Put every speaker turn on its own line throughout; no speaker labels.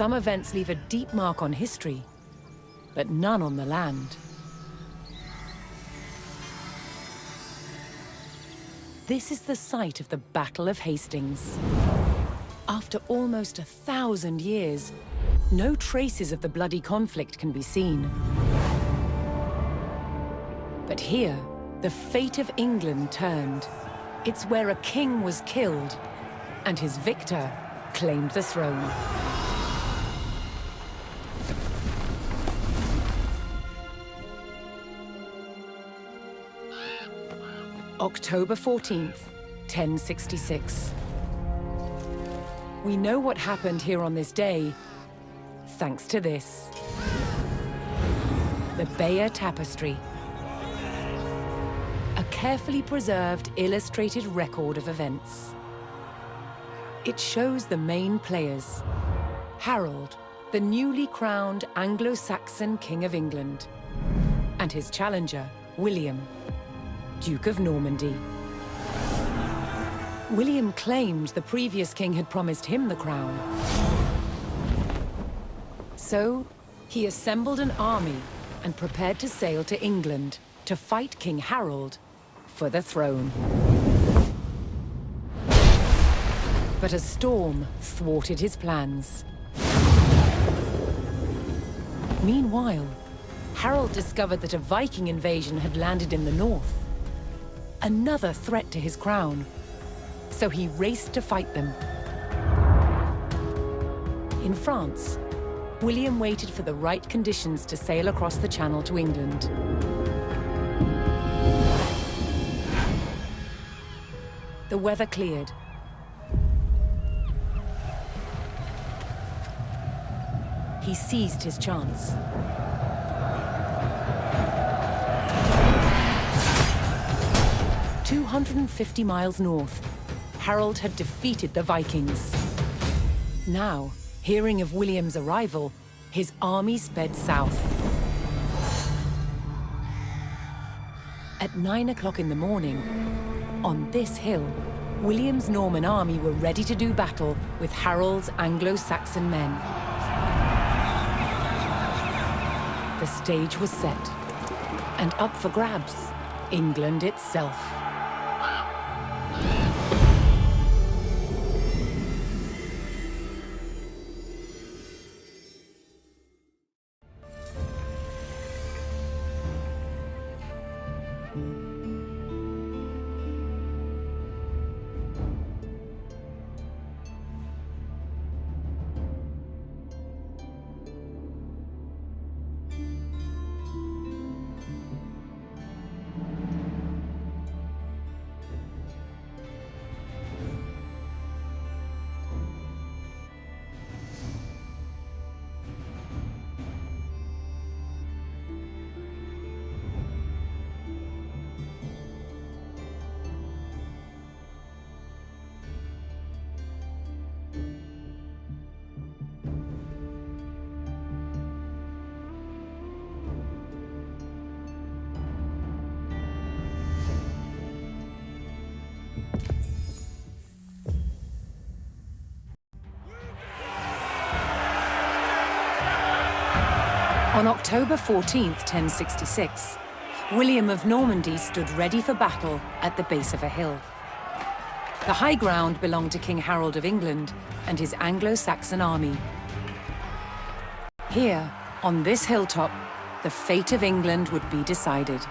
Some events leave a deep mark on history, but none on the land. This is the site of the Battle of Hastings. After almost 1,000 years, no traces of the bloody conflict can be seen. But here, the fate of England turned. It's where a king was killed, and his victor claimed the throne. October 14th, 1066. We know what happened here on this day, thanks to this. The Bayeux Tapestry. A carefully preserved, illustrated record of events. It shows the main players. Harold, the newly crowned Anglo-Saxon King of England, and his challenger, William, Duke of Normandy. William claimed the previous king had promised him the crown. So, he assembled an army and prepared to sail to England to fight King Harold for the throne. But a storm thwarted his plans. Meanwhile, Harold discovered that a Viking invasion had landed in the north. Another threat to his crown. So he raced to fight them. In France, William waited for the right conditions to sail across the Channel to England. The weather cleared. He seized his chance. 250 miles north, Harold had defeated the Vikings. Now, hearing of William's arrival, his army sped south. At 9 o'clock in the morning, on this hill, William's Norman army were ready to do battle with Harold's Anglo-Saxon men. The stage was set, and up for grabs, England itself. On October 14th, 1066, William of Normandy stood ready for battle at the base of a hill. The high ground belonged to King Harold of England and his Anglo-Saxon army. Here, on this hilltop, the fate of England would be decided.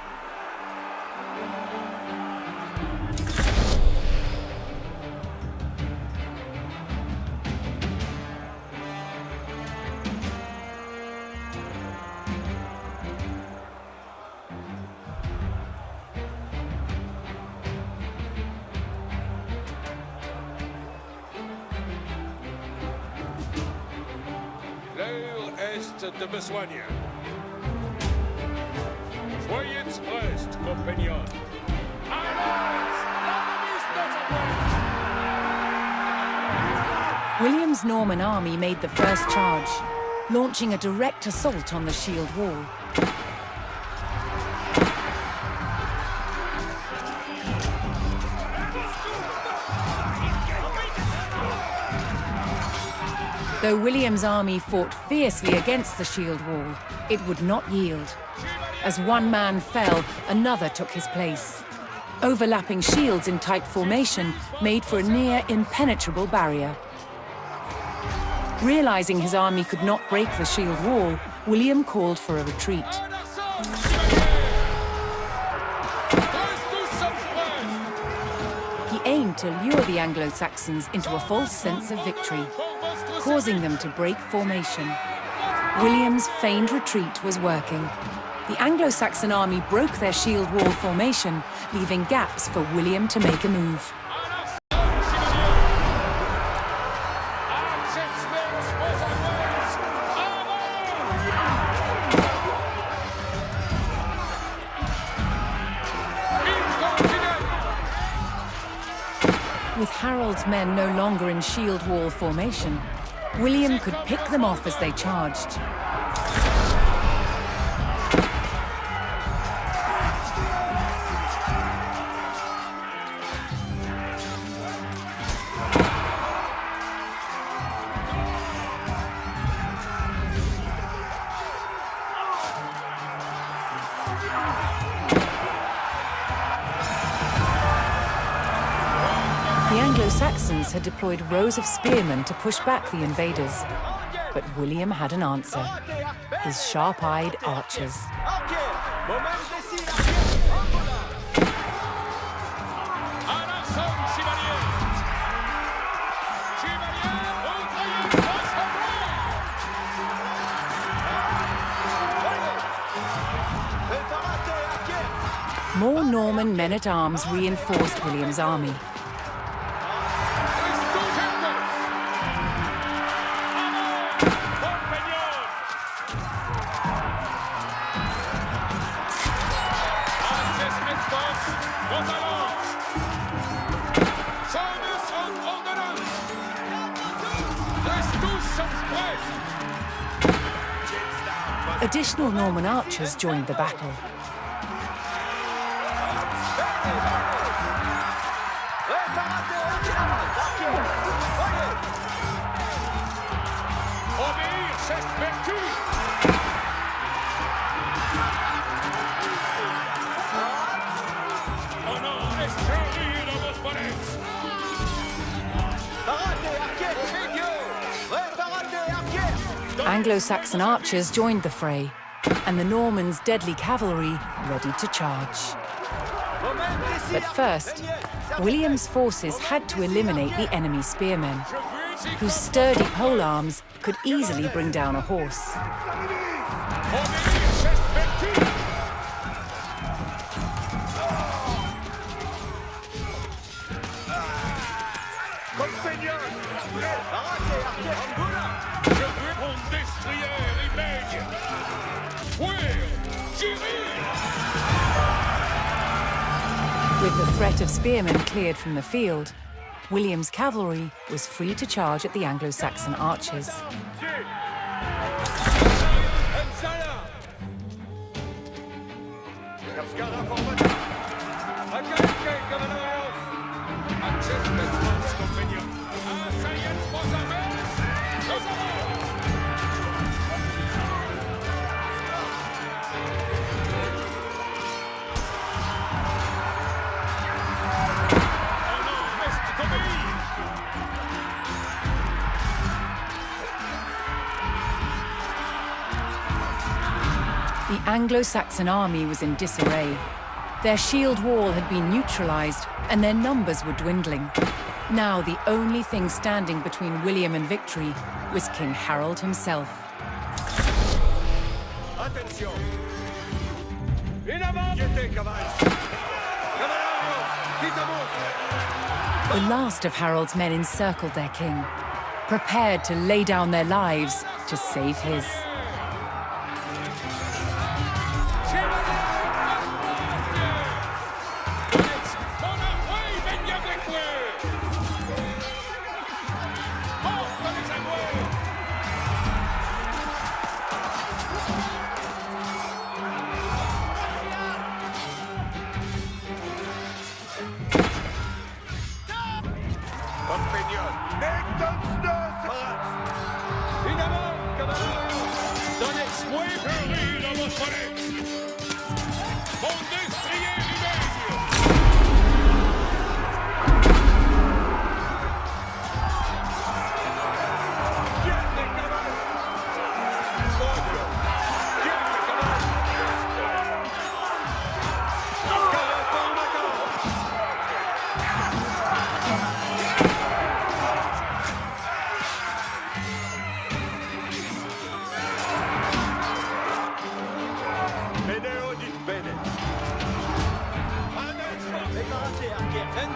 hâte de me soigner. Soyez prêts, compagnons.
William's Norman army made the first charge, launching a direct assault on the shield wall. Though William's army fought fiercely against the shield wall, it would not yield. As one man fell, another took his place. Overlapping shields in tight formation made for a near impenetrable barrier. Realizing his army could not break the shield wall, William called for a retreat. He aimed to lure the Anglo-Saxons into a false sense of victory, causing them to break formation. William's feigned retreat was working. The Anglo-Saxon army broke their shield wall formation, leaving gaps for William to make a move. With Harold's men no longer in shield wall formation, William could pick them off as they charged. The Anglo-Saxons had deployed rows of spearmen to push back the invaders. But William had an answer. His sharp-eyed archers. More Norman men-at-arms reinforced William's army. Additional Norman archers joined the battle. Anglo-Saxon archers joined the fray, and the Normans' deadly cavalry ready to charge. But first, William's forces had to eliminate the enemy spearmen, whose sturdy polearms could easily bring down a horse. With the threat of spearmen cleared from the field, William's cavalry was free to charge at the Anglo-Saxon archers. The Anglo-Saxon army was in disarray. Their shield wall had been neutralized, and their numbers were dwindling. Now the only thing standing between William and victory was King Harold himself.
Attention!
The last of Harold's men encircled their king, prepared to lay down their lives to save his.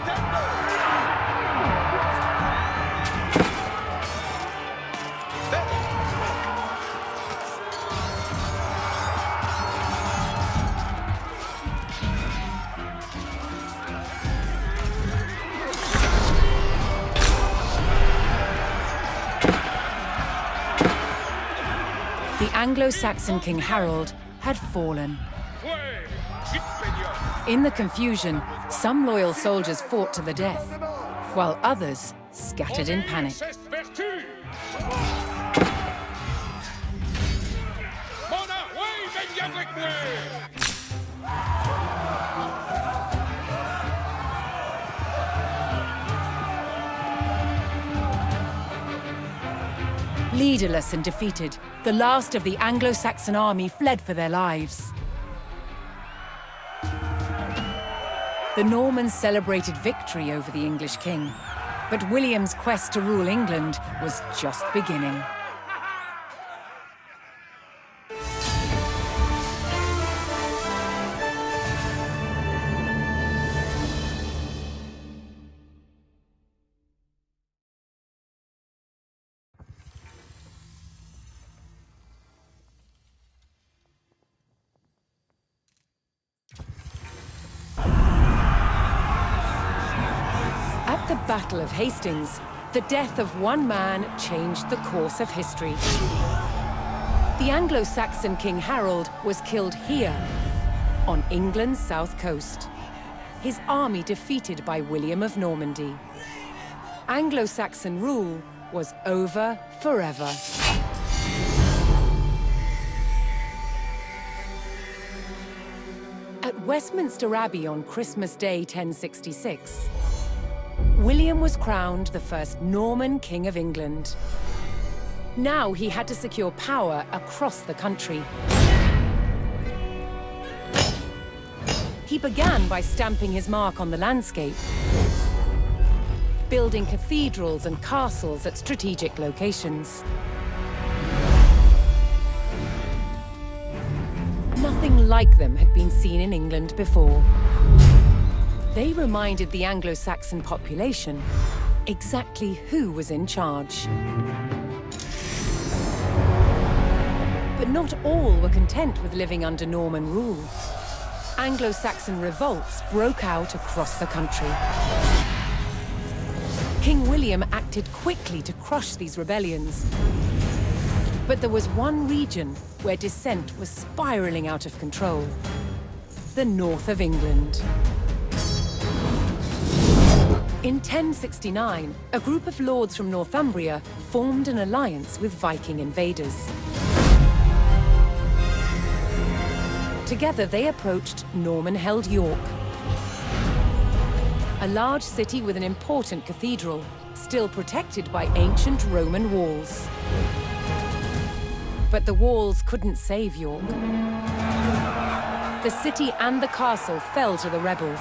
The Anglo-Saxon King Harold had fallen. In the confusion, some loyal soldiers fought to the death, while others scattered in panic. Leaderless and defeated, the last of the Anglo-Saxon army fled for their lives. The Normans celebrated victory over the English king, but William's quest to rule England was just beginning. At the Battle of Hastings, the death of one man changed the course of history. The Anglo-Saxon King Harold was killed here, on England's south coast. His army defeated by William of Normandy. Anglo-Saxon rule was over forever. At Westminster Abbey on Christmas Day 1066, William was crowned the first Norman King of England. Now he had to secure power across the country. He began by stamping his mark on the landscape, building cathedrals and castles at strategic locations. Nothing like them had been seen in England before. They reminded the Anglo-Saxon population exactly who was in charge. But not all were content with living under Norman rule. Anglo-Saxon revolts broke out across the country. King William acted quickly to crush these rebellions. But there was one region where dissent was spiraling out of control: the north of England. In 1069, a group of lords from Northumbria formed an alliance with Viking invaders. Together, they approached Norman-held York, a large city with an important cathedral, still protected by ancient Roman walls. But the walls couldn't save York. The city and the castle fell to the rebels.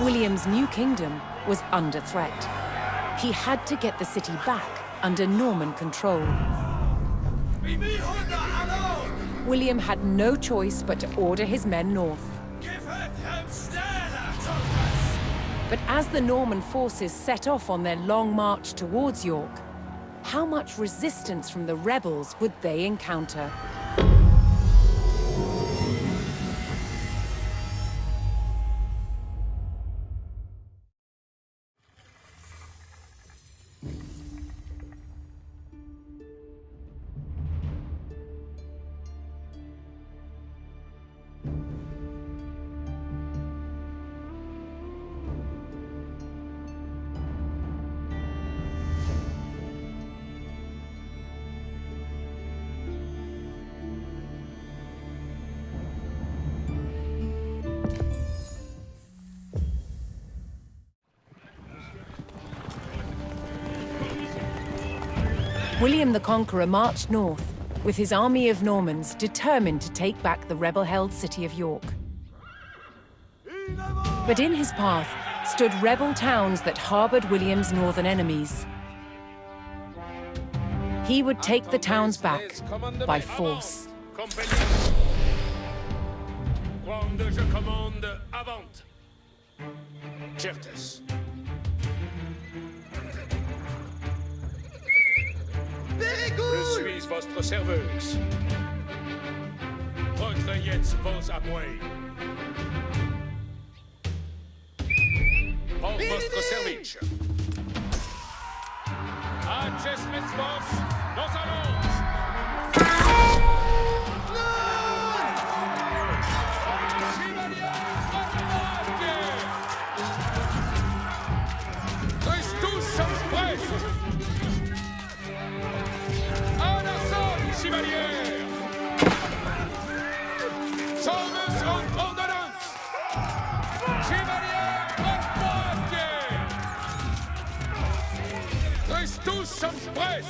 William's new kingdom was under threat. He had to get the city back under Norman control. William had no choice but to order his men north. But as the Norman forces set off on their long march towards York, how much resistance from the rebels would they encounter? William the Conqueror marched north, with his army of Normans determined to take back the rebel-held city of York. But in his path stood rebel towns that harbored William's northern enemies. He would take the towns back by force.
Certes. Je suis votre serveuse. Retraites vos appuis. Pour votre service. Adjustments, boss. Nous allons. Chevalier! Sauveuse en ordonnance! Chevalier en poitiers! Tous sommes prêts!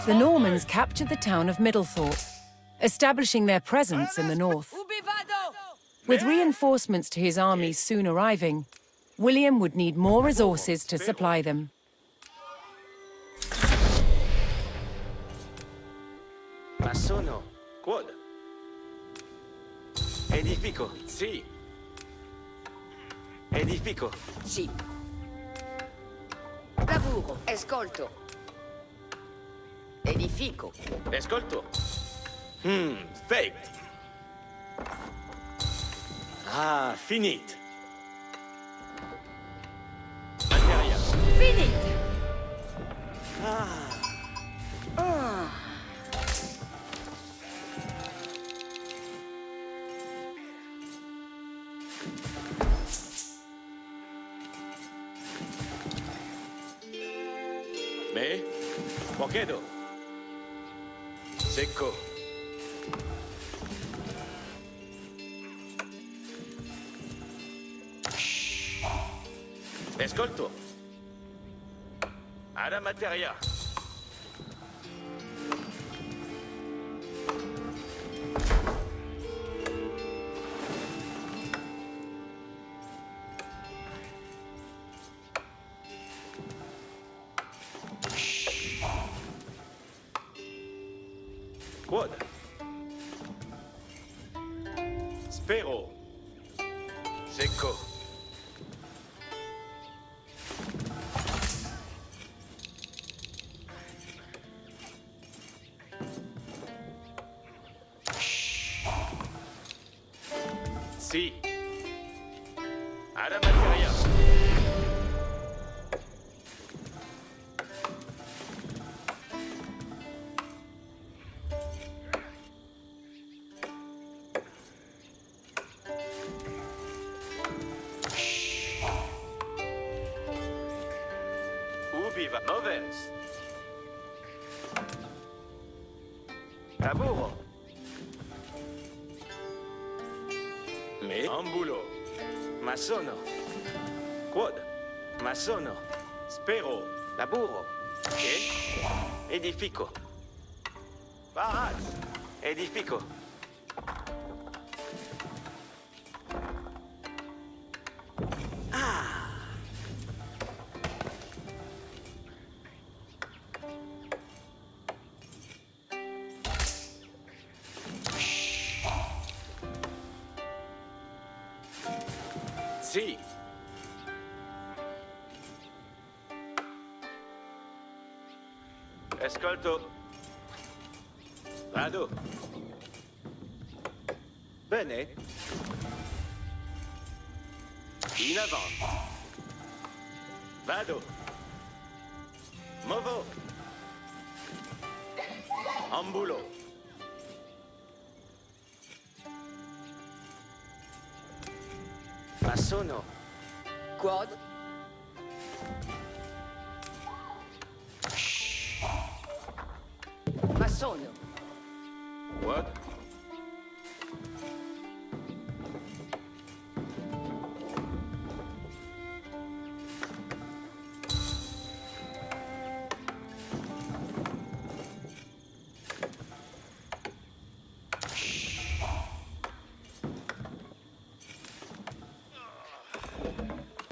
The Normans captured the town of Middlethorpe, establishing their presence in the north. With reinforcements to his armies soon arriving, William would need more resources to supply them.
Ma sono quod? Edifico.
Si.
Edifico.
Sì. Lavoro, ascolto. Edifico.
Ascolto. Fate. Ah, finite. Materia.
Finite.
Me. Poquedo. Secco. Ascolto. Alla materia. Quod? Spero. Secco. Si. Alla materia. Ubi va movens. Lavoro. Me? Ambulo. Ma sono. Quod? Ma sono. Spero. Laburo. Che? Edifico. Parat. Edifico. Si. Ascolto. Vado. Bene. In avanti. Vado. Movo. Ambulo. Ma sono.
Quod? Ma sono.
What?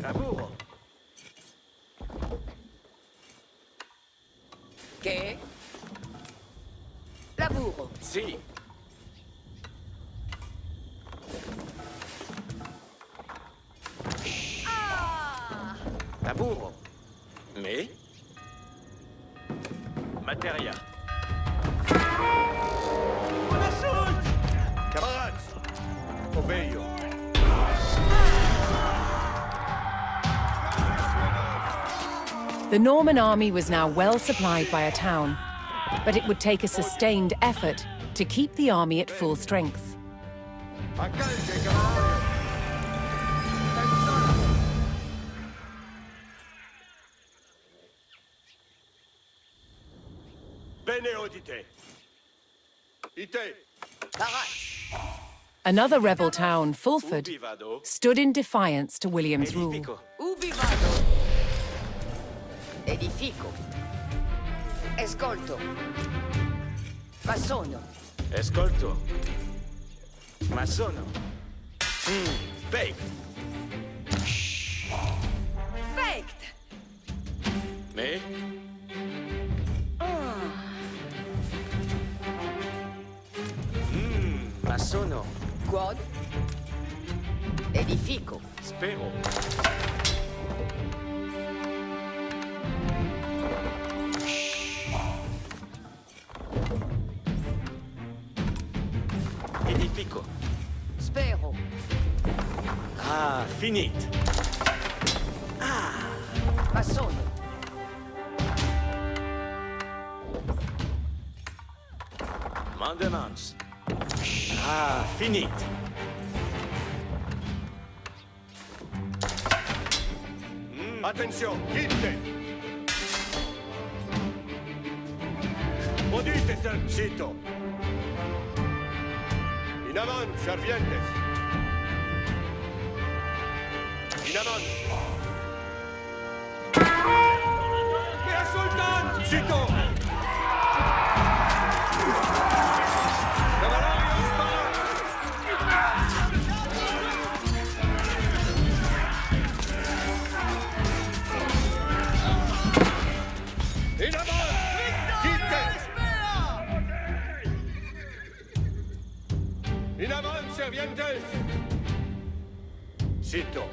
Lavoro.
Che? Lavoro.
Si. Lavoro. Me. Materia. Buona assault! Camarades! Au Bayeux.
The Norman army was now well supplied by a town, but it would take a sustained effort to keep the army at full strength.
A calce, cavallo.
Bene udite.
Ite.
Paras.
Another rebel town, Fulford,
Ubi vado?
stood in defiance to William's rule.
Edifico.
Ubi vado. Edifico. Escolto. Ma sono.
Escolto. Ma sono. Fake.
Faked.
Me. Ma sono.
Quod. Edifico.
Spero. Edifico.
Spero.
Ah, finite.
Ma sono.
Mandemans. Ah, finite.
Attenzione, quitte. Udite, Sito. In avanti, servientes. In avanti. Via Sultan! Sito! Cavalleria spara! In avanti! Quitte! In avanti, servientes! Sito!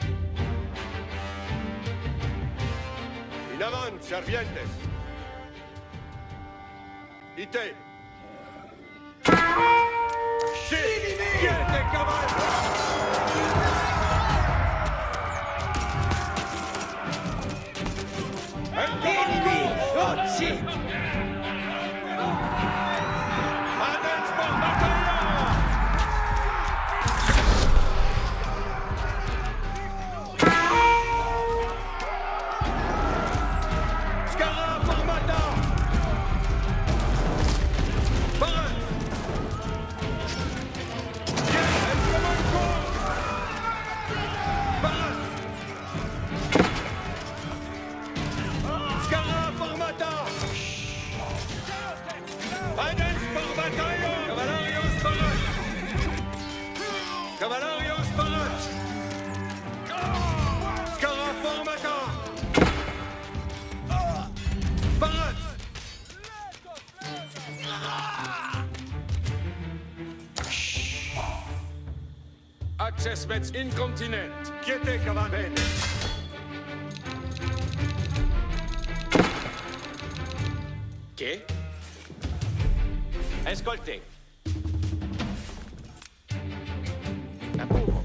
In avanti, servientes! Ite! Sì! Quiete, cavallo!
Sì.
Adens per battaglia! Scara formata! Barat! Barat! Scara formata! Adens per battaglia! Cavallarios barat! Cavallarios barat! Scara formata! Barat! Accessments incontinent! Quiete, cavallo!
Che? Ascolti. Lavoro.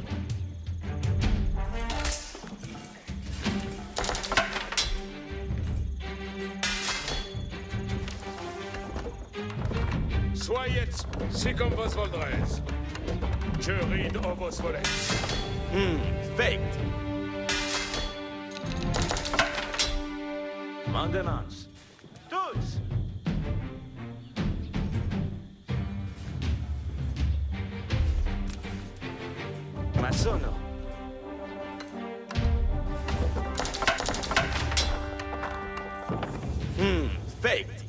Soyez si comme vos voldrez. Je ride o vos volets.
Faked. Mandemans. Tous. Ma sono. Faked.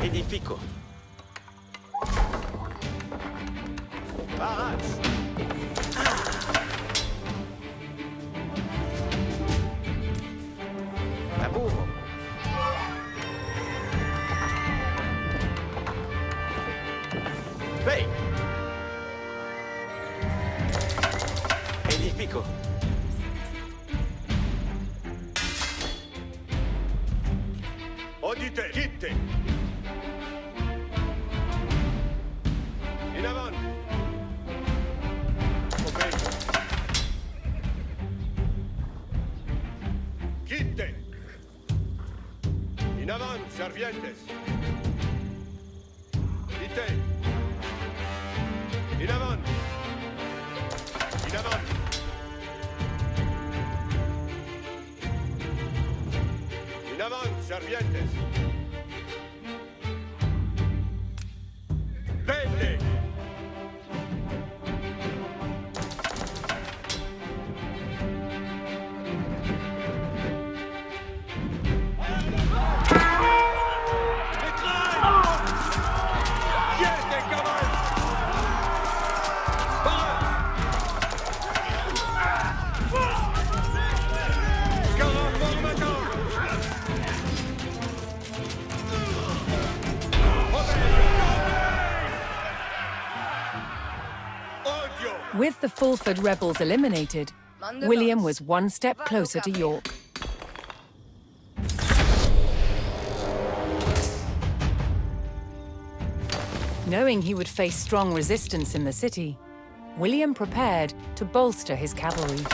Edifico. Barats. Lavoro. Fake.
Servientes. Vete. Siete, caballos.
With the Fulford rebels eliminated, William was one step closer to York. Knowing he would face strong resistance in the city, William prepared to bolster his cavalry.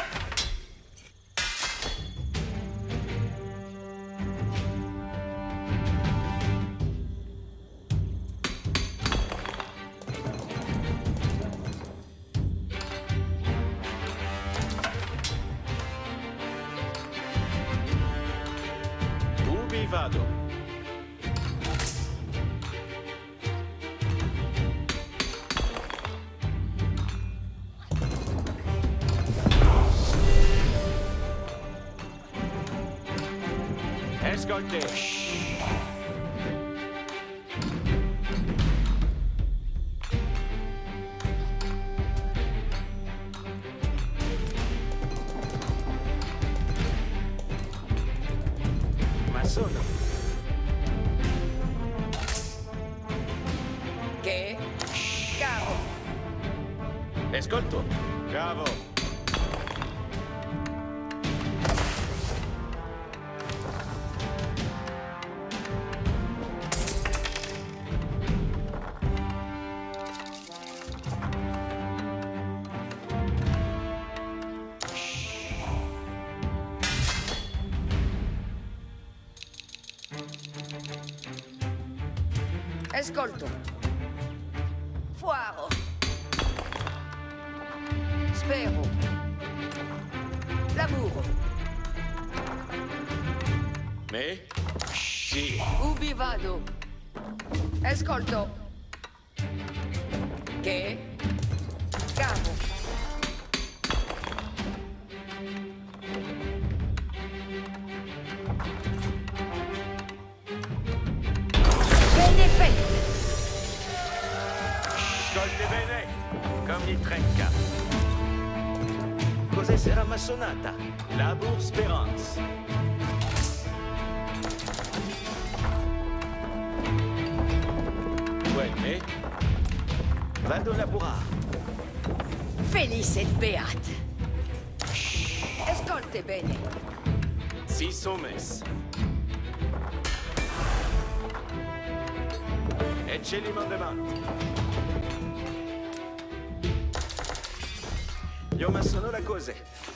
Ubi vado? Escolte. Ma sono.
Che? Cavo.
Ascolto. Bravo.
Ascolto. Fuaro. Spero. Lavoro.
Me? Sì.
Ubi vado? Ascolto. Che? Cavo. Benefetto.
Ascolti bene. Come il trenca. Cos'è sarà massonata? Labor Speranza. Me? Vado a lavorare.
Felice et beate. Ascolte bene.
Si sommes. E ce li mandamenti. Io ma sono la cose.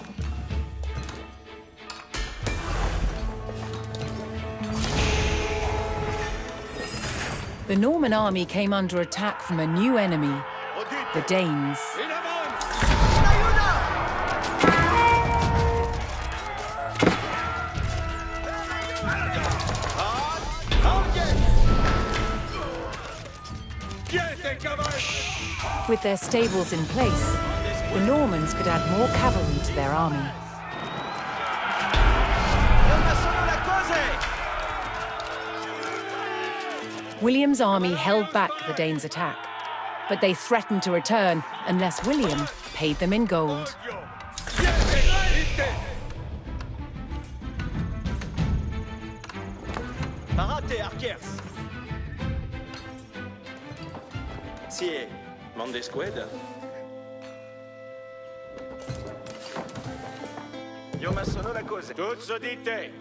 The Norman army came under attack from a new enemy, the Danes.
In avanti. Siete, cavalli.
With their stables in place, the Normans could add more cavalry to their army.
Io ma sono la cose.
William's army held back the Danes' attack, but they threatened to return unless William paid them in gold.
Parate, archers. Sì, monde squad. Io ma sono la cose. Tutto dite.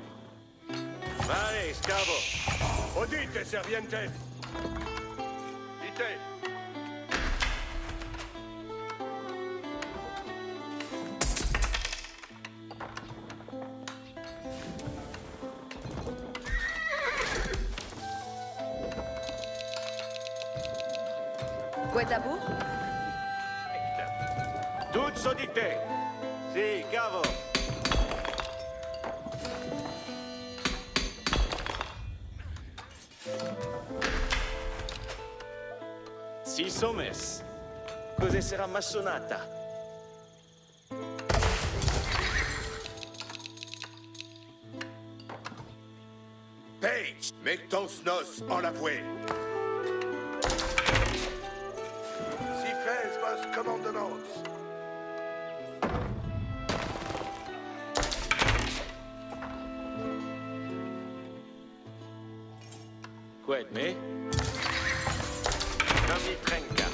Vale, scavo.
Udite, servientes. Dite.
Guetabou?
Tutto dite. Sì, cavo. Si sommes. Cos'è sarà massonata?
Page, mets ton snos en l'avoué. Si fais vos commandements.
Quid me? Non mi trenca.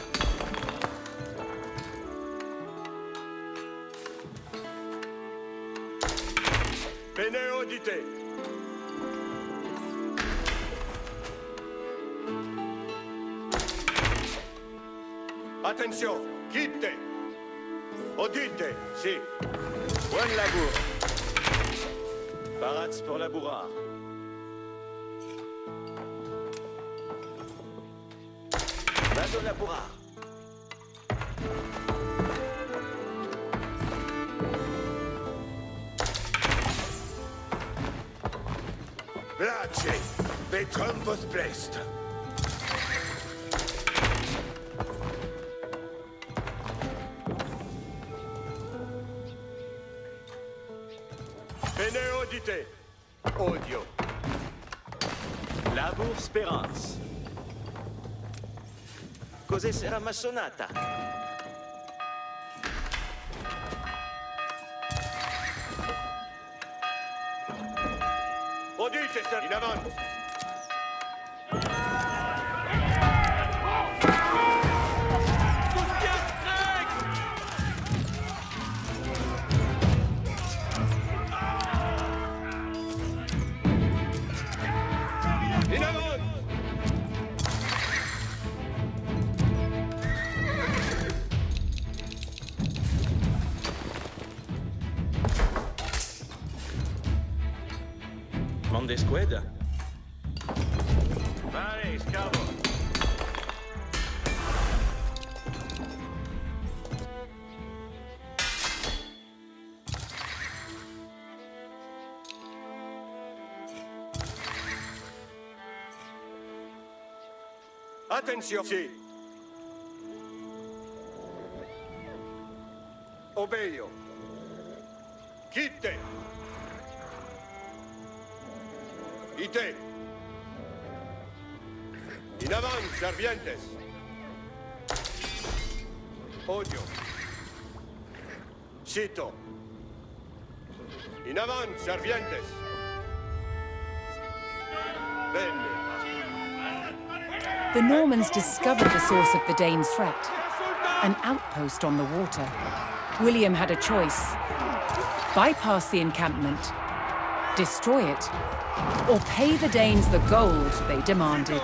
Bene audite.
Attention, quitte. Audite, si.
Buon lavoro. Parats pour labourar. Vado labourar.
Place, betrum vos blest.
Bene audite. Odio. Labor speranza. Cos'è sarà massonata?
Audite, sir, in avant. In avant.
Mande squad?
Allez, scavo.
Attention, si. Obeio. Quitte. Ite. In avant, servientes. Odio. Cito. In avant, servientes. Bene.
The Normans discovered the source of the Danes' threat, an outpost on the water. William had a choice: bypass the encampment, destroy it, or pay the Danes the gold they demanded.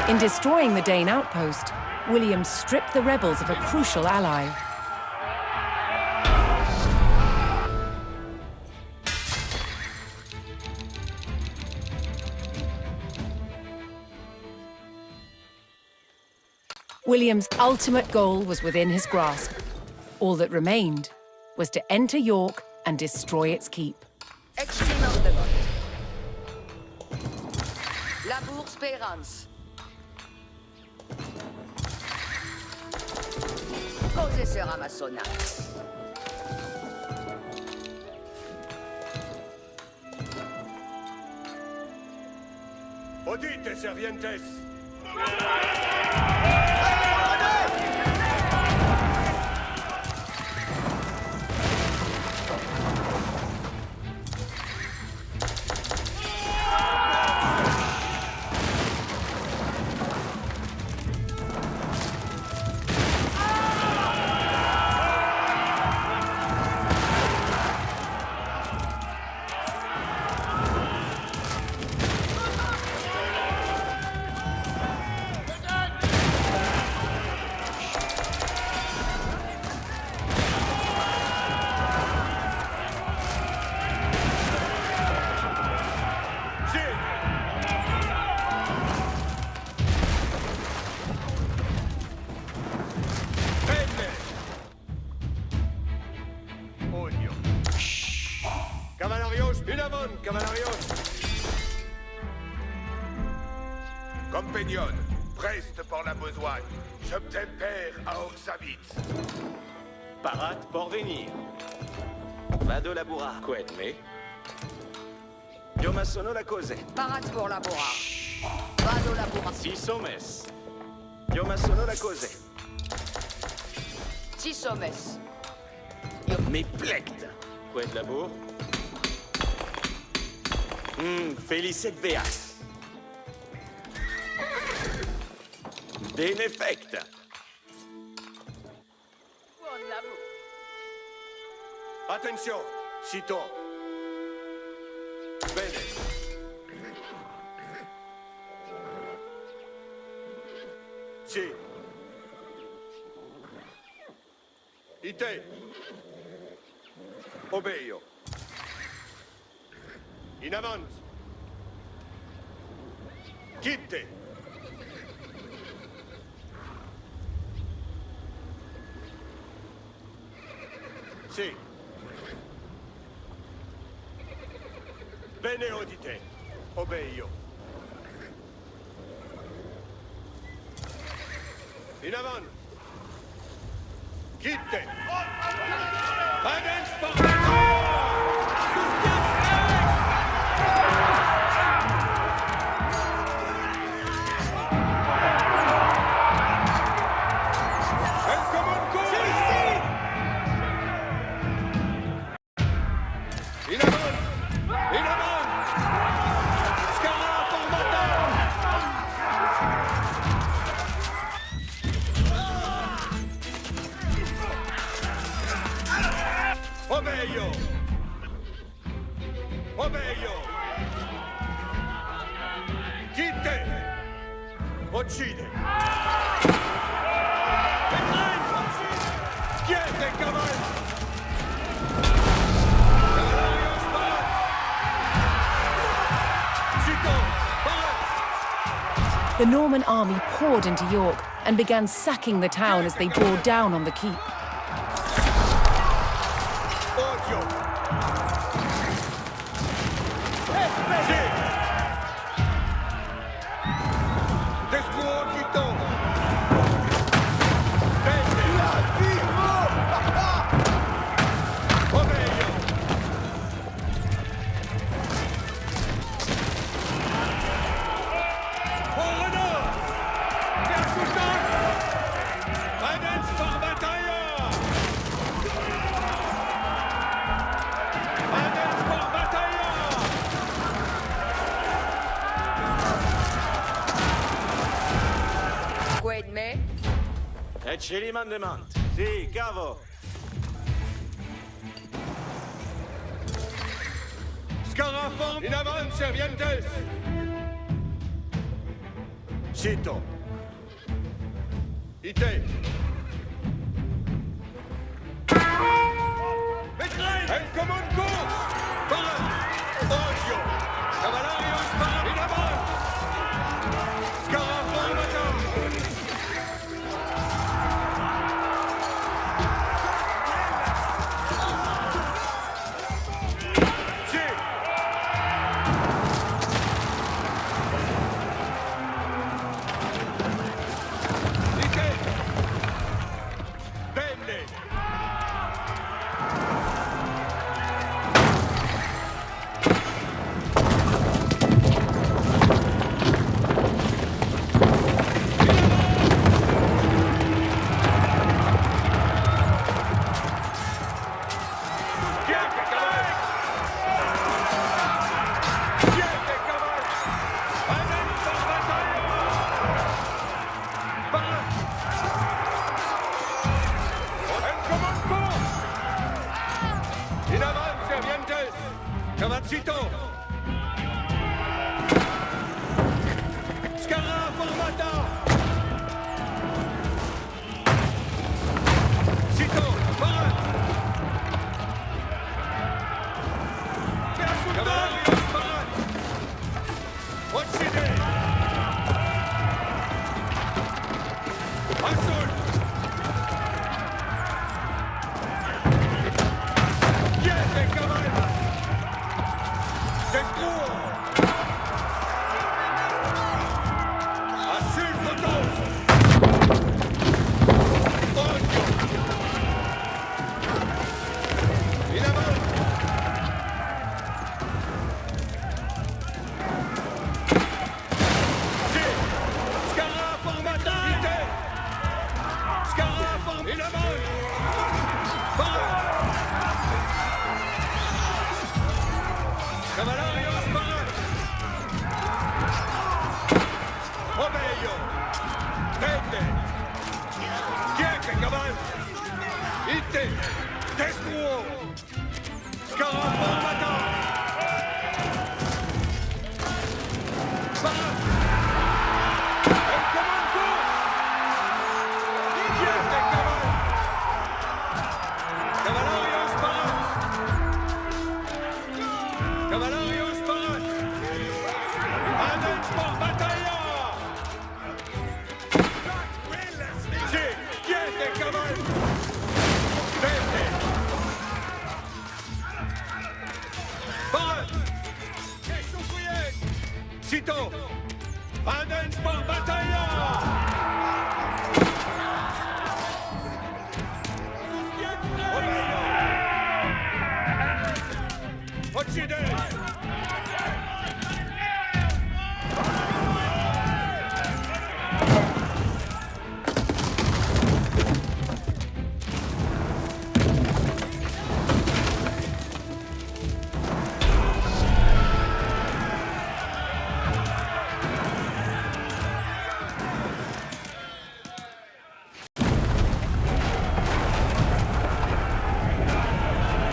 In destroying the Dane outpost, William stripped the rebels of a crucial ally. William's ultimate goal was within his grasp. All that remained was to enter York and destroy its keep.
Exprimant de vote. Labour Speranza. Cose sera massona.
Odite, servientes! Cavallarios, in avant, cavallarios!
Compagnon, preste pour la besogne. Je t'empère à Oxavitz.
Parat por venir. Vado labura. Quedme. Io ma sono la cose.
Parat pour laborar. Vado laborar.
Si somes. Io ma sono la cose.
Si somes.
Me plecta. Qued labor? Felicet beat. Benefecta.
Buon labour.
Attention, sito. Bene. Si. Ite. Obeio. In avant. Quitte. Si. Bene odite. Obeio. In avant. Quitte. Adens par... Obeio! Obeio! Quitte! Uccide! Chiede, cavallo! Cavallo, spara! Zito! Spara!
The Norman army poured into York and began sacking the town as they bore down on the keep.
Odio! Et celi mandement. Si, cavo. Scarafon, in avant, servientes. Cito. Ite. El común cours. Para. Odio. Cavallarios para. In avant. Scarafon, bateau. Sitôt! Scaraf armata! Sitôt! Barat! Cavallarius Barat! Occidé! Azul! Diete cavalli! Destruo! Assul potos! Odio! In avanti! Sì! Scaraf armata! Vite! Scaraf armata! In avanti! Barat! Cavallarius Barat! Obeio! Tende! Diete cavalli! Ite! Destruo! Scaraf armata! Barat! El comando! Diete cavalli! Cavallarius Barat! Cavallarius Barat! Adens por battaglia! Sì, diete cavalli! Vente! Barat! Che souffriez! Sitôt! Adens por battaglia! Occident!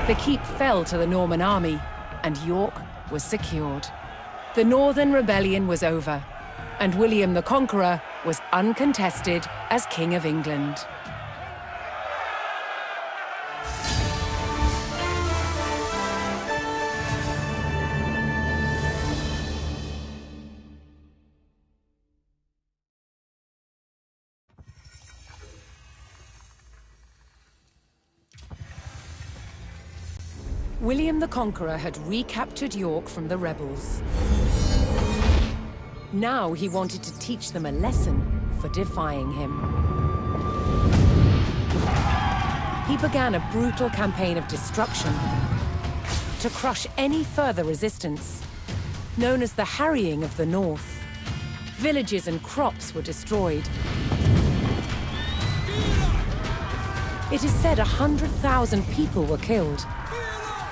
The keep fell to the Norman army, and York was secured. The Northern Rebellion was over, and William the Conqueror was uncontested as King of England. William the Conqueror had recaptured York from the rebels. Now he wanted to teach them a lesson for defying him. He began a brutal campaign of destruction to crush any further resistance, known as the Harrying of the North. Villages and crops were destroyed. It is said 100,000 people were killed.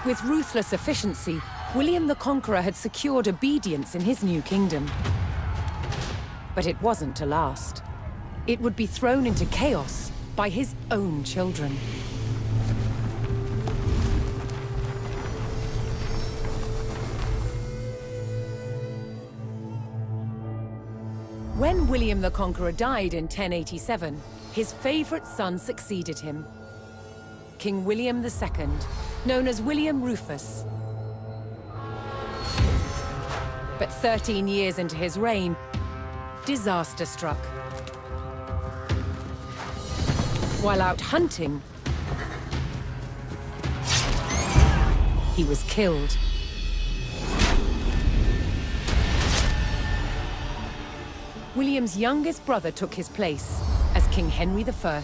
With ruthless efficiency, William the Conqueror had secured obedience in his new kingdom. But it wasn't to last. It would be thrown into chaos by his own children. When William the Conqueror died in 1087, his favorite son succeeded him, King William II, known as William Rufus. But 13 years into his reign, disaster struck. While out hunting, he was killed. William's youngest brother took his place as King Henry I.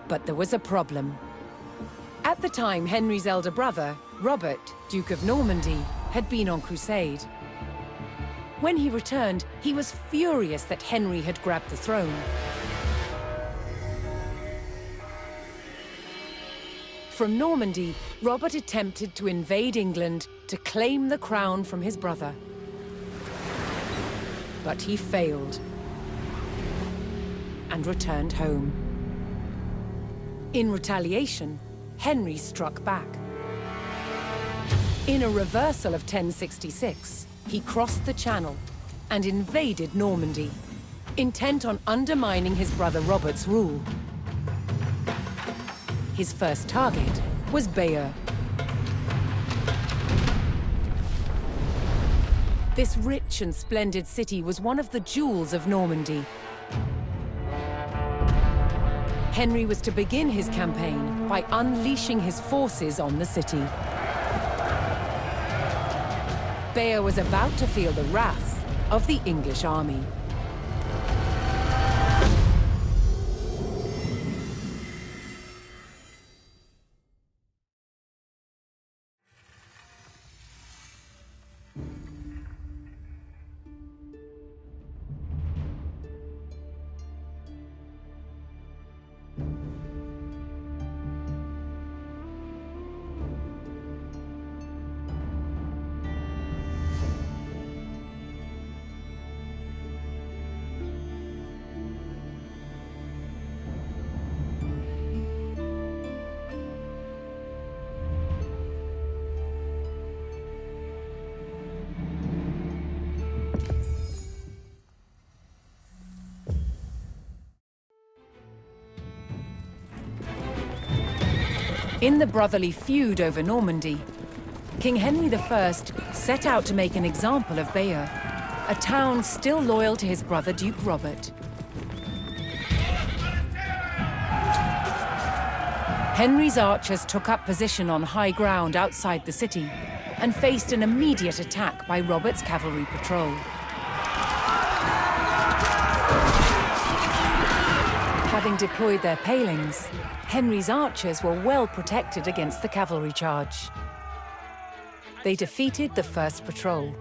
But there was a problem. At the time, Henry's elder brother, Robert, Duke of Normandy, had been on crusade. When he returned, he was furious that Henry had grabbed the throne. From Normandy, Robert attempted to invade England to claim the crown from his brother. But he failed and returned home. In retaliation, Henry struck back. In a reversal of 1066, he crossed the Channel and invaded Normandy, intent on undermining his brother Robert's rule. His first target was Bayeux. This rich and splendid city was one of the jewels of Normandy. Henry was to begin his campaign by unleashing his forces on the city. Bayeux was about to feel the wrath of the English army. In the brotherly feud over Normandy, King Henry I set out to make an example of Bayeux, a town still loyal to his brother Duke Robert. Henry's archers took up position on high ground outside the city and faced an immediate attack by Robert's cavalry patrol. Having deployed their palings, Henry's archers were well protected against the cavalry charge. They defeated the first patrol.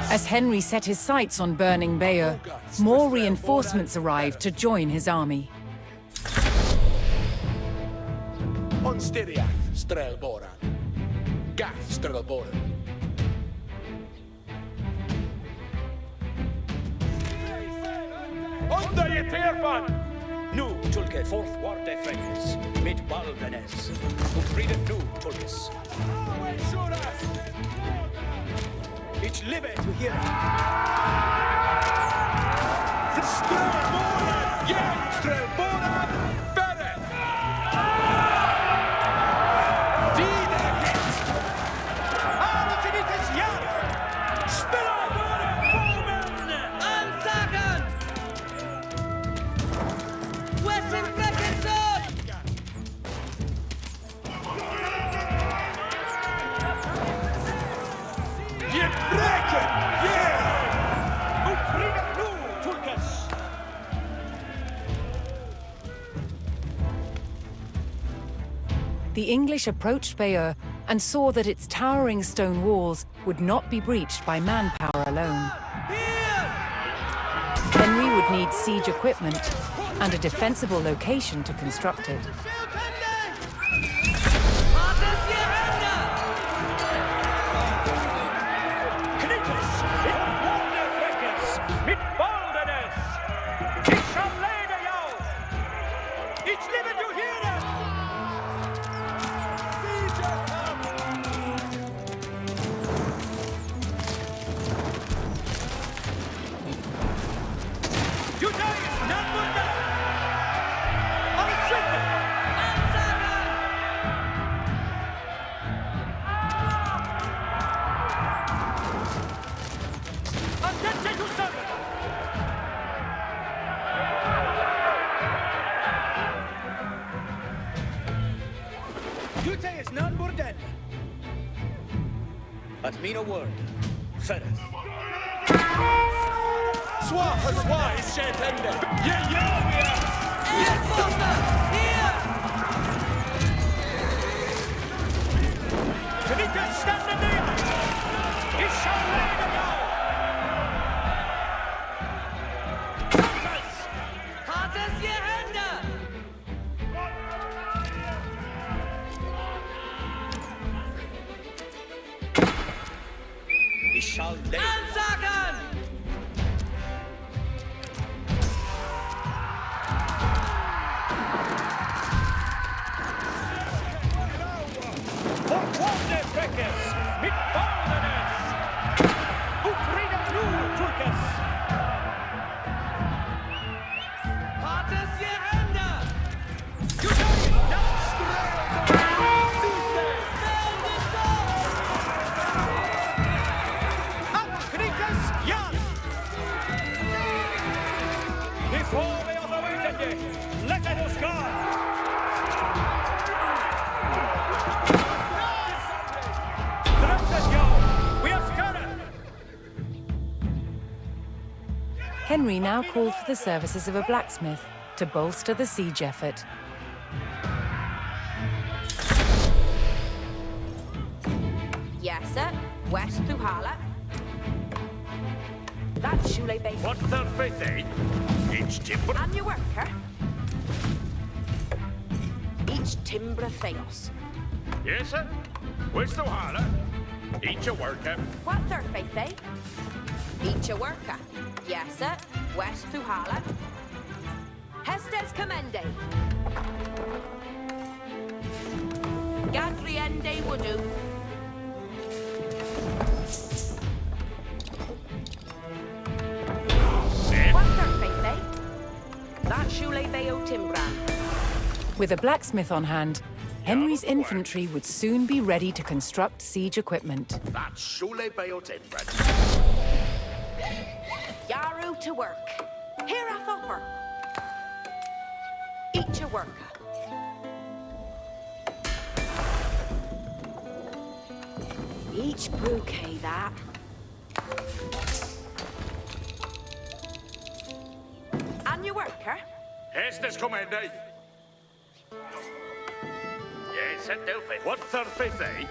As Henry set his sights on burning Bayeux, more reinforcements arrived to join his army.
Onstiriath, Strelboran. Gath, Strelboran. Onda je terfan!
Nu, Tulke, fourth war defense, mit Baldanes. Und Frieden nu, Tulkes. Ich liebe to hear it.
Strelboran! Ja, Strelboran! Färre! Wiederhit!
Arroginites Jahre!
Strelboran! Formen!
Ansagen! Wessen Fleckensohn!
Wir brechen! Yeah! Und Frieden nu, Tulkes!
The English approached Bayeux and saw that its towering stone walls would not be breached by manpower alone. Henry would need siege equipment and a defensible location to construct it.
Mit Baldanes! Ich shall lay the yow! Ich liebe to hear it! You die, not good enough! On a shipment! Attention to servant! Duty is none more dead. But mean a word. Ferret.
Soir, is Shetende! Yeah, yeah, yeah!
Knights standing there! He shall lay the yow! Carters, je handen! He shall lay Ansagen! Freckes, mit Baldenes! Utrida Tulkes! Hartes je handen! You got it! That's straight! Tuesday! Up, Knickes, Jan! Before we are awaited, let us go!
Henry now called for the services of a blacksmith to bolster the siege effort.
Yes, sir. West through Hala. That's Shule Bay.
What the faith, eh? Each timber.
And your worker. Each timber Theos.
Yes, sir. Where's the holler? Each a worker.
What's their faith, eh? Each a worker. Yes, sir. West through Hala. Hestes commende. Gadriende Wudu. What's their faith, eh? That's Shule Bayeux Timbran.
With a blacksmith on hand, Henry's infantry would soon be ready to construct siege equipment.
That's Shule Bayeux Timbran.
Yaru to work. Here a thopper. Each a worker. Each bouquet that. And your worker?
Hestes commende. Yes, sir, Delphin. What the faith, eh?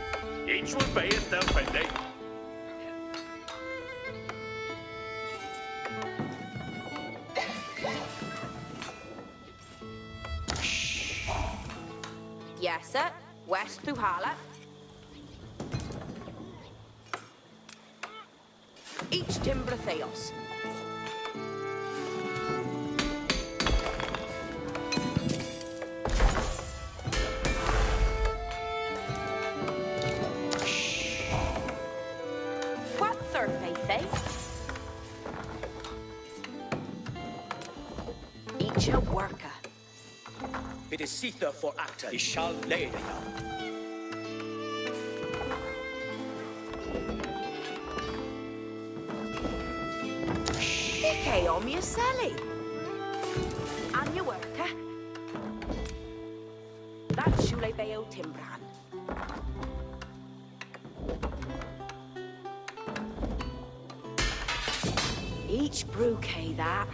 Each will be in Delphin, eh?
Yes, sir. West through Hala. Each timber Theos. What's their faith, eh? Each a worker.
It is Sether for actor. He shall lay the yow.
Okay, om je Sally. And your worker. That's Shule Bayeux Timbran. Each bouquet that.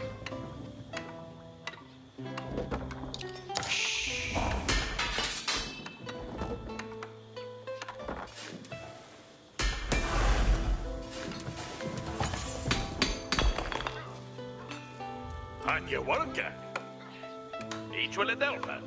And your worker. Each will a Delphin.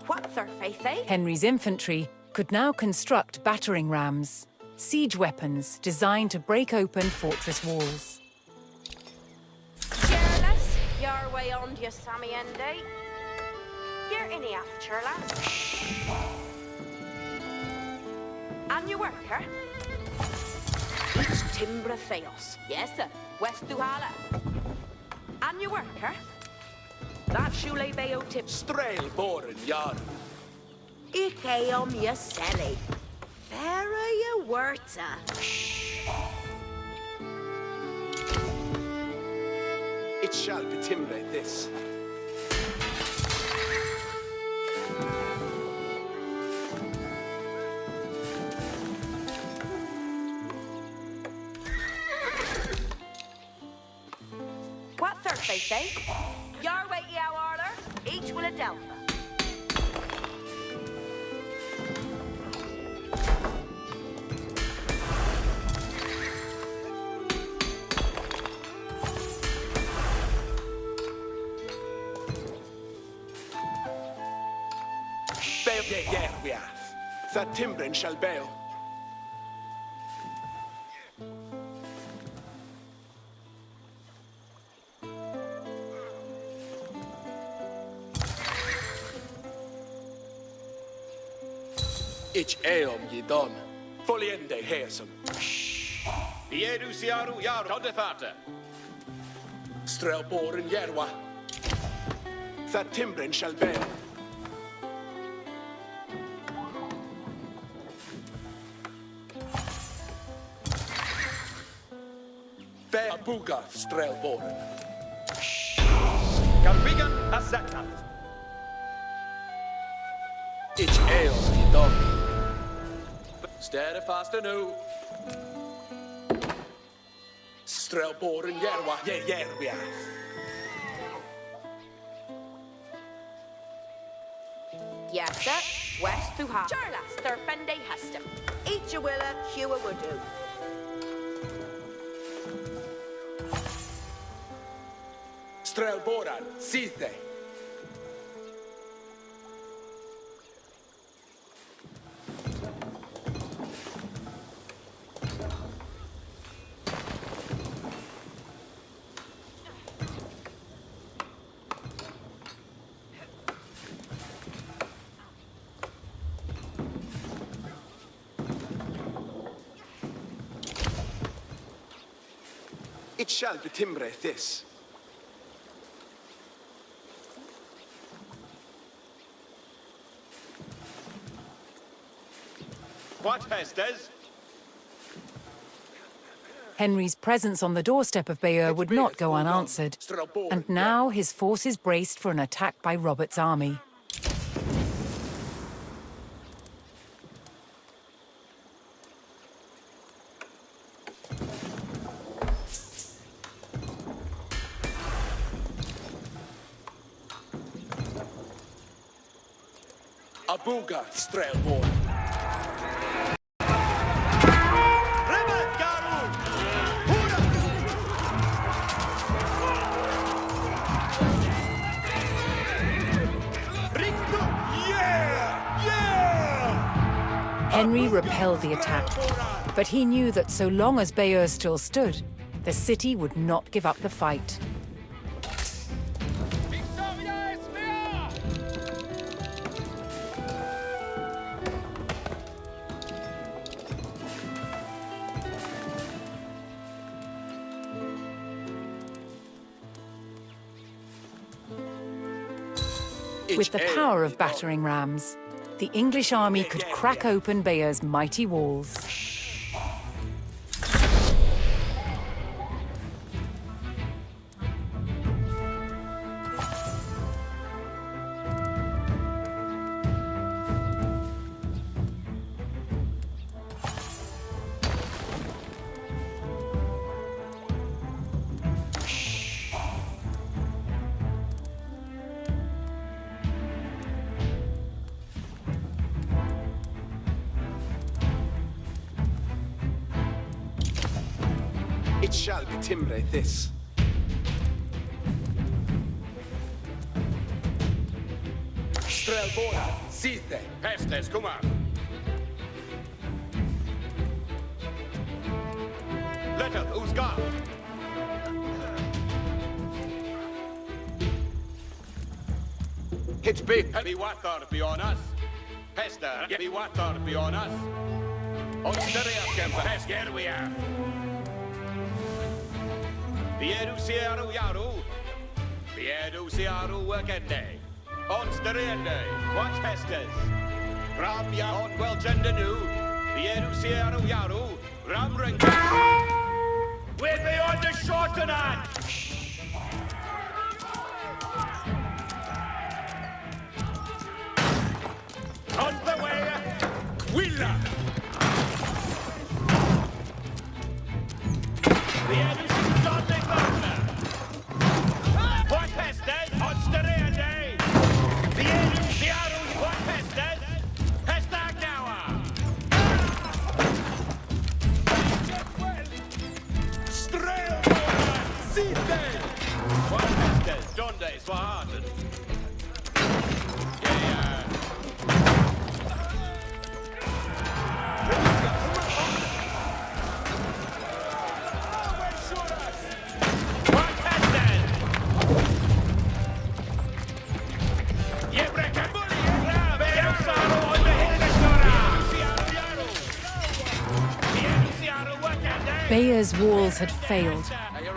What's their faith, eh?
Henry's infantry could now construct battering rams, siege weapons designed to break open fortress walls.
Cheerless, your way on to your Sammy Ende. You're in the after, lass. And your worker? Each timber Theos. Yes, sir. West Duhala. And your worker? That Shule Bayeux tip.
Strail boren yard.
Ike om je Sally. Vera je werta.
It shall be timber this.
What third they say? Your way, yow order, each will a delta.
Bail we are. That Timbrin shall bail. Ich eom ye don. Foliende heesum.
Biedu siaru yaru todefata.
Strelboren yerwa. That Timbrin shall bail. Bear Buga Strelboren.
Carbigan Azatat.
Ich eom ye don.
Steady fast anew.
Strelboren yerwa ye we are.
Yes, sir. West through half. Charlas, Thurfende Hestum. Each a willa, Hugh a woodoo.
Strelboran, Sithe. It shall be timbre this.
What Hestes?
Henry's presence on the doorstep of Bayeux would not go unanswered, and now his forces braced for an attack by Robert's army.
Abuga Strelboren.
Henry repelled the attack, but he knew that so long as Bayeux still stood, the city would not give up the fight. With the power of battering rams, the English army could crack open Bayeux's mighty walls.
It shall be timbre this. Strelboren, Sithe.
Hestes, come on. Let up, who's gone?
Hit be.
Be what thought it be on us? Hester, be what thought it be on us? On steady up, Kemper. Hester, here we are. Biedu siaru yaru. Biedu siaru workende. On steady what Hesters? Ram ya on well gender new. Biedu siaru yaru. Ram ring. We're beyond the short tonight. On the way, Willa. The Edison Dudley Butler. What Hestes? Donde? Swaharden. Yeah. What Hestes? Jebreka Bulli! Veru Saru on the Hildestora!
Bayeux's walls had failed,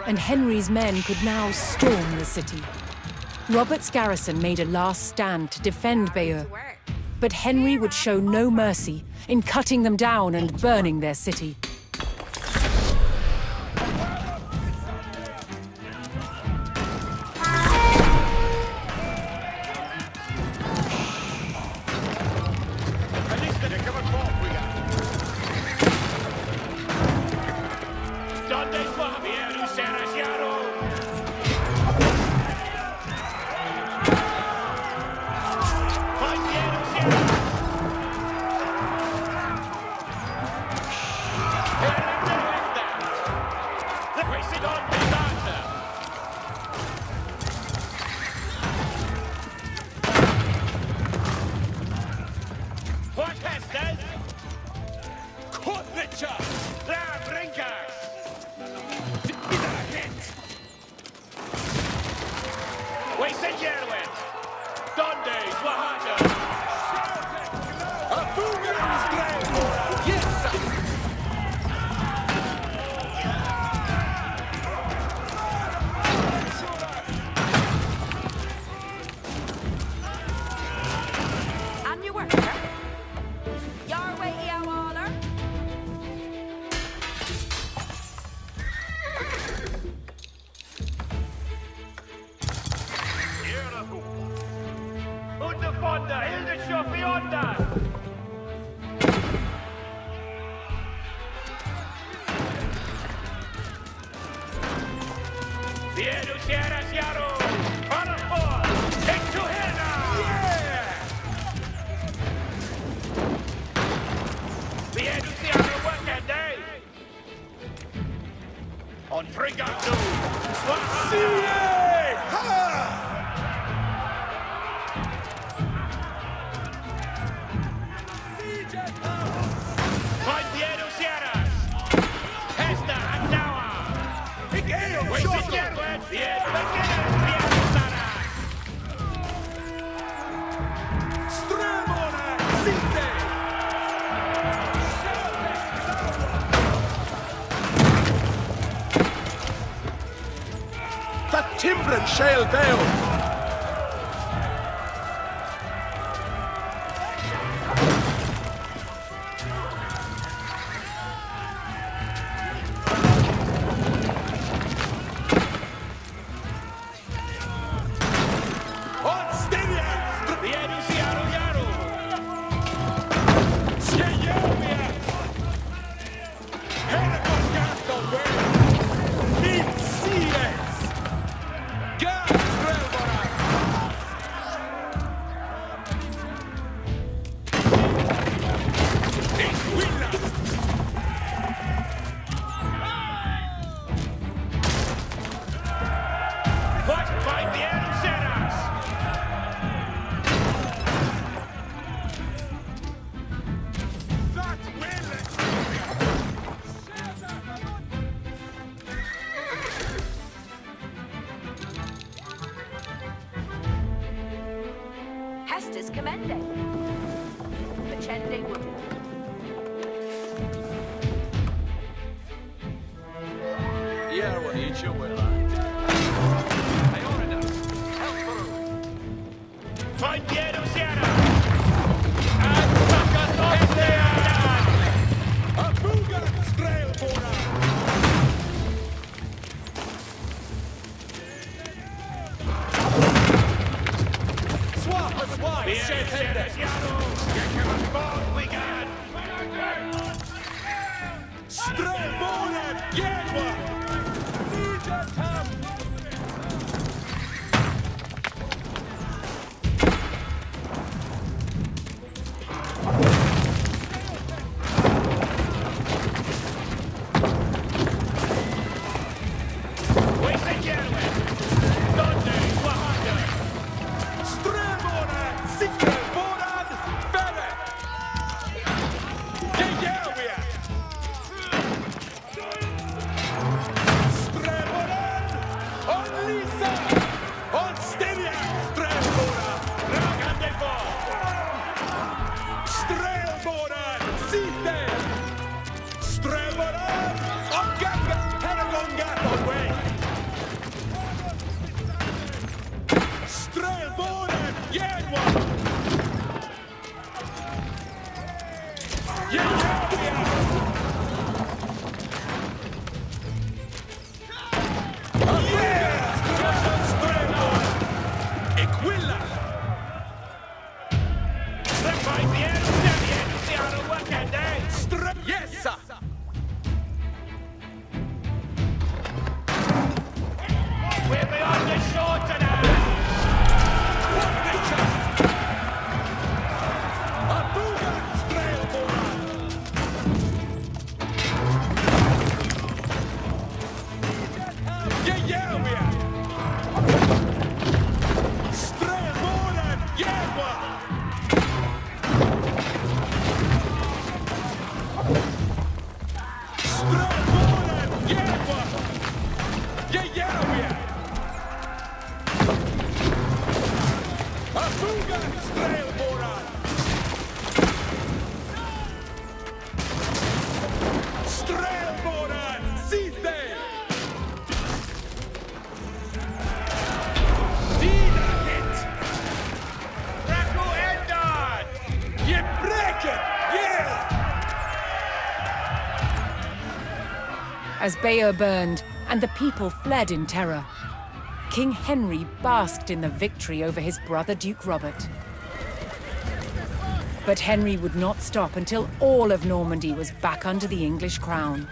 and Henry's men could now storm the city. Robert's garrison made a last stand to defend Bayeux, but Henry would show no mercy in cutting them down and burning their city.
Timbren shale Bayeux.
Hestes commending. Facende would.
Yeah, well, eat your will.
Find Piero Sierra! And Sakas Hestea!
A Booger Strailbora!
Wasting
As Bayeux burned and the people fled in terror, King Henry basked in the victory over his brother Duke Robert. But Henry would not stop until all of Normandy was back under the English crown.